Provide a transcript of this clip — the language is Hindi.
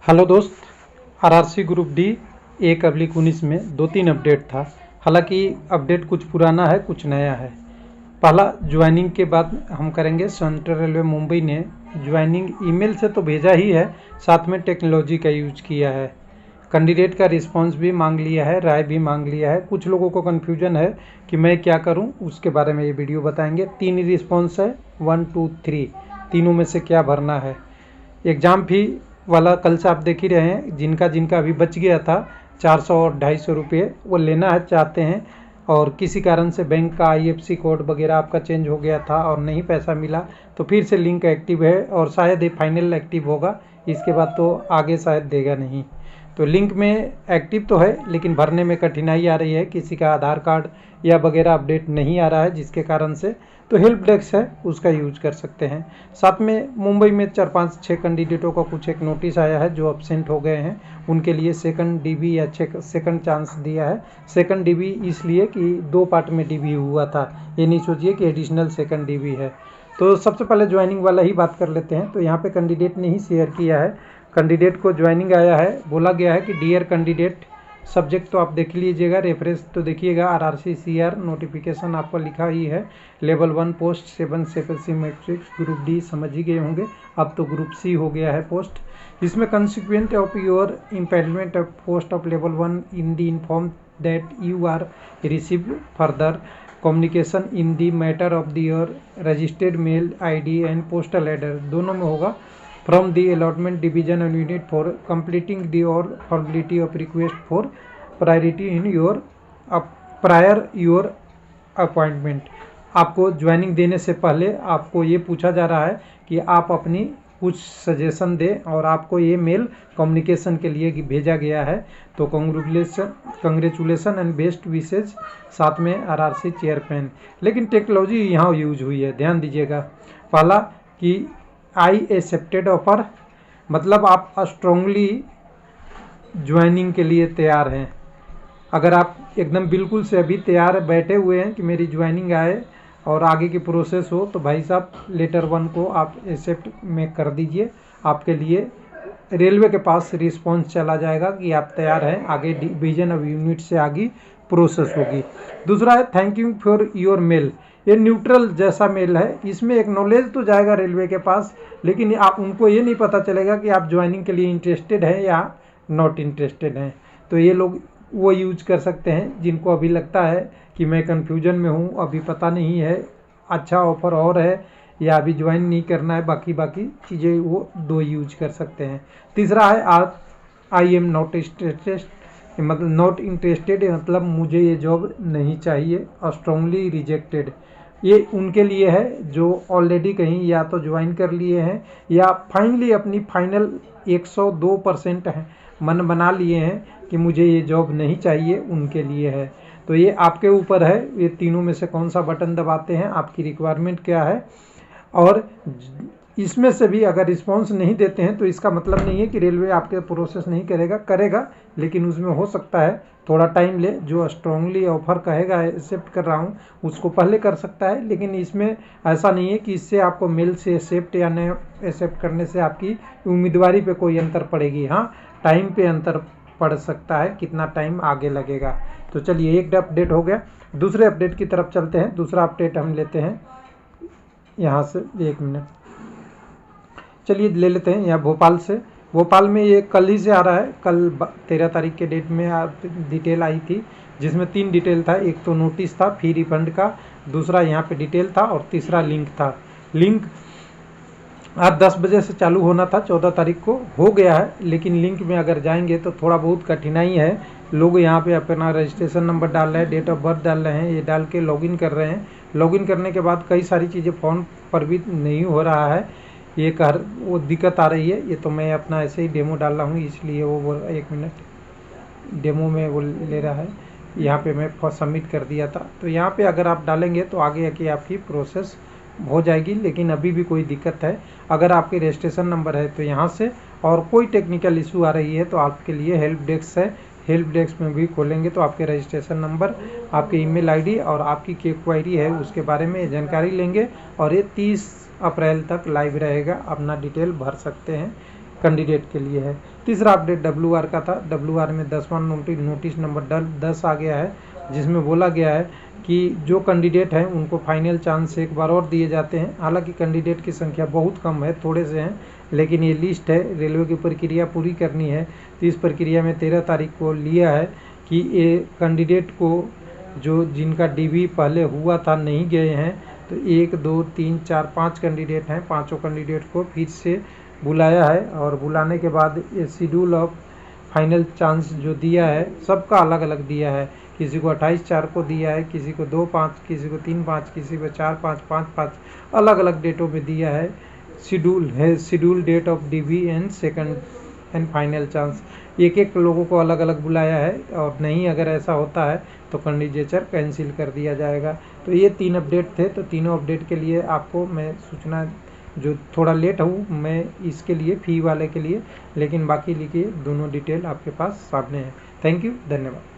हेलो दोस्त। आरआरसी ग्रुप डी 1/19 में 2-3 अपडेट था। हालांकि अपडेट कुछ पुराना है, कुछ नया है। पहला ज्वाइनिंग के बाद हम करेंगे। सेंट्रल रेलवे मुंबई ने ज्वाइनिंग ईमेल से तो भेजा ही है, साथ में टेक्नोलॉजी का यूज किया है। कैंडिडेट का रिस्पांस भी मांग लिया है, राय भी मांग लिया है। कुछ लोगों को कन्फ्यूजन है कि मैं क्या करूं, उसके बारे में ये वीडियो बताएंगे। 3 रिस्पांस है, 1, 2, 3, तीनों में से क्या भरना है। एग्ज़ाम फी वाला कल से आप देख ही रहे हैं, जिनका जिनका अभी बच गया था 400 और 250 रुपये, वो लेना है चाहते हैं और किसी कारण से बैंक का IFSC कोड वगैरह आपका चेंज हो गया था और नहीं पैसा मिला, तो फिर से लिंक एक्टिव है और शायद ये फाइनल एक्टिव होगा। इसके बाद तो आगे शायद देगा नहीं। तो लिंक में एक्टिव तो है, लेकिन भरने में कठिनाई आ रही है। किसी का आधार कार्ड या वगैरह अपडेट नहीं आ रहा है, जिसके कारण से तो हेल्प डेस्क है, उसका यूज कर सकते हैं। साथ में मुंबई में 4-5-6 कैंडिडेटों का कुछ एक नोटिस आया है जो एब्सेंट हो गए हैं, उनके लिए सेकंड DB या सेकंड चांस दिया है। सेकंड DB इसलिए कि 2 पार्ट में DB हुआ था, ये नहीं सोचिए कि एडिशनल सेकंड DB है। तो सबसे पहले ज्वाइनिंग वाला ही बात कर लेते हैं। तो यहाँ पे कैंडिडेट ने ही शेयर किया है। कैंडिडेट को ज्वाइनिंग आया है, बोला गया है कि डियर कैंडिडेट, सब्जेक्ट तो आप देख लीजिएगा, रेफरेंस तो देखिएगा। RRC CR नोटिफिकेशन आपको लिखा ही है, level 1 post 7 CFSC matrix group D, समझ ही गए होंगे। अब तो ग्रुप C हो गया है पोस्ट। इसमें consequent of your empanelment of post of level 1 in the inform that you are receive further communication in the matter of your registered mail ID and postal address, दोनों में होगा। from the allotment division and unit for completing the or formality of request for priority in your prior your appointment। आपको ज्वाइनिंग देने से पहले आपको ये पूछा जा रहा है कि आप अपनी कुछ सजेशन दें और आपको ये मेल कम्युनिकेशन के लिए भेजा गया है। तो कंग्रेचुलेसन एंड बेस्ट विशेज, साथ में RRC चेयरमैन। लेकिन टेक्नोलॉजी यहाँ यूज हुई है, ध्यान दीजिएगा। पहला कि आई एक्सेप्टेड ऑफर, मतलब आप स्ट्रांगली ज्वाइनिंग के लिए तैयार हैं। अगर आप एकदम बिल्कुल से अभी तैयार बैठे हुए हैं कि मेरी ज्वाइनिंग आए और आगे की प्रोसेस हो, तो भाई साहब लेटर 1 को आप एक्सेप्ट में कर दीजिए। आपके लिए रेलवे के पास रिस्पॉन्स चला जाएगा कि आप तैयार हैं, आगे डिवीजन ऑफ यूनिट से आगे प्रोसेस होगी। दूसरा है thank you for your mail. ये न्यूट्रल जैसा मेल है, इसमें एक्नॉलेज तो जाएगा रेलवे के पास, लेकिन आप उनको ये नहीं पता चलेगा कि आप ज्वाइनिंग के लिए इंटरेस्टेड हैं या नॉट इंटरेस्टेड हैं। तो ये लोग वो यूज कर सकते हैं जिनको अभी लगता है कि मैं कन्फ्यूजन में हूँ, अभी पता नहीं है, अच्छा ऑफर और है या अभी ज्वाइन नहीं करना है, बाकी चीज़ें वो 2 यूज कर सकते हैं। तीसरा है आई एम नॉट इंटरेस्टेड, मतलब नॉट इंटरेस्टेड मतलब मुझे ये जॉब नहीं चाहिए, स्ट्रांगली रिजेक्टेड। ये उनके लिए है जो ऑलरेडी कहीं या तो ज्वाइन कर लिए हैं या फाइनली अपनी फाइनल 102% है, मन बना लिए हैं कि मुझे ये जॉब नहीं चाहिए, उनके लिए है। तो ये आपके ऊपर है, ये तीनों में से कौन सा बटन दबाते हैं, आपकी रिक्वायरमेंट क्या है। और इसमें से भी अगर रिस्पॉन्स नहीं देते हैं तो इसका मतलब नहीं है कि रेलवे आपके प्रोसेस नहीं करेगा, लेकिन उसमें हो सकता है थोड़ा टाइम ले। जो स्ट्रांगली ऑफर कहेगा एक्सेप्ट कर रहा हूँ, उसको पहले कर सकता है, लेकिन इसमें ऐसा नहीं है कि इससे आपको मेल से एक्सेप्ट या न एक्सेप्ट करने से आपकी उम्मीदवारी पे कोई अंतर पड़ेगी। हाँ, टाइम पे अंतर पड़ सकता है, कितना टाइम आगे लगेगा। तो चलिए, एक अपडेट हो गया। दूसरे अपडेट की तरफ चलते हैं। दूसरा अपडेट हम लेते हैं यहाँ से, 1 मिनट, चलिए ले लेते हैं यहाँ भोपाल से। भोपाल में ये कल ही से आ रहा है, कल 13 तारीख के डेट में डिटेल आई थी, जिसमें 3 डिटेल था। एक तो नोटिस था फी रिफंड का, दूसरा यहाँ पे डिटेल था और तीसरा लिंक था। लिंक आज 10 बजे से चालू होना था, 14 तारीख को हो गया है, लेकिन लिंक में अगर जाएंगे तो थोड़ा बहुत कठिनाई है। लोग यहाँ पे अपना रजिस्ट्रेशन नंबर डाल रहे हैं, डेट ऑफ बर्थ डाल रहे हैं, ये डाल के लॉगिन कर रहे हैं। लॉगिन करने के बाद कई सारी चीज़ें फॉर्म पर भी नहीं हो रहा है, ये वो दिक्कत आ रही है। ये तो मैं अपना ऐसे ही डेमो डाल रहा हूँ, इसलिए वो 1 मिनट डेमो में वो ले रहा है। यहाँ पे मैं सबमिट कर दिया था, तो यहाँ पे अगर आप डालेंगे तो आगे आके आपकी प्रोसेस हो जाएगी। लेकिन अभी भी कोई दिक्कत है, अगर आपके रजिस्ट्रेशन नंबर है तो यहाँ से, और कोई टेक्निकल इशू आ रही है तो आपके लिए हेल्प डेस्क है। हेल्प डेस्क में भी खोलेंगे तो आपके रजिस्ट्रेशन नंबर, आपके ईमेल ID और आपकी क्या क्वेरी है उसके बारे में जानकारी लेंगे। और ये 30 अप्रैल तक लाइव रहेगा, अपना डिटेल भर सकते हैं, कैंडिडेट के लिए है। तीसरा अपडेट WR का था। WR में 10वां नोटिस नंबर 10 आ गया है, जिसमें बोला गया है कि जो कैंडिडेट हैं उनको फाइनल चांस एक बार और दिए जाते हैं। हालांकि कैंडिडेट की संख्या बहुत कम है, थोड़े से हैं, लेकिन ये लिस्ट है, रेलवे की प्रक्रिया पूरी करनी है। तो इस प्रक्रिया में 13 तारीख को लिया है कि ये कैंडिडेट को जो जिनका DB पहले हुआ था नहीं गए हैं, तो 1 2 3 4 5 कैंडिडेट हैं, पाँचों कैंडिडेट को फिर से बुलाया है। और बुलाने के बाद ये शेड्यूल ऑफ फाइनल चांस जो दिया है सबका अलग अलग दिया है। किसी को 28/4 को दिया है, किसी को 2/5, किसी को 3/5, किसी को 4/5, 5/5, अलग अलग डेटों में दिया है। Schedule date of DB and second and final chance, एक एक लोगों को अलग अलग बुलाया है। और नहीं अगर ऐसा होता है तो कैंडिडेचर कैंसिल कर दिया जाएगा। तो ये 3 अपडेट थे। तो तीनों अपडेट के लिए आपको मैं सूचना, जो थोड़ा लेट हूँ मैं इसके लिए, फी वाले के लिए, लेकिन बाकी लिखिए दोनों डिटेल आपके पास सामने है। थैंक यू, धन्यवाद।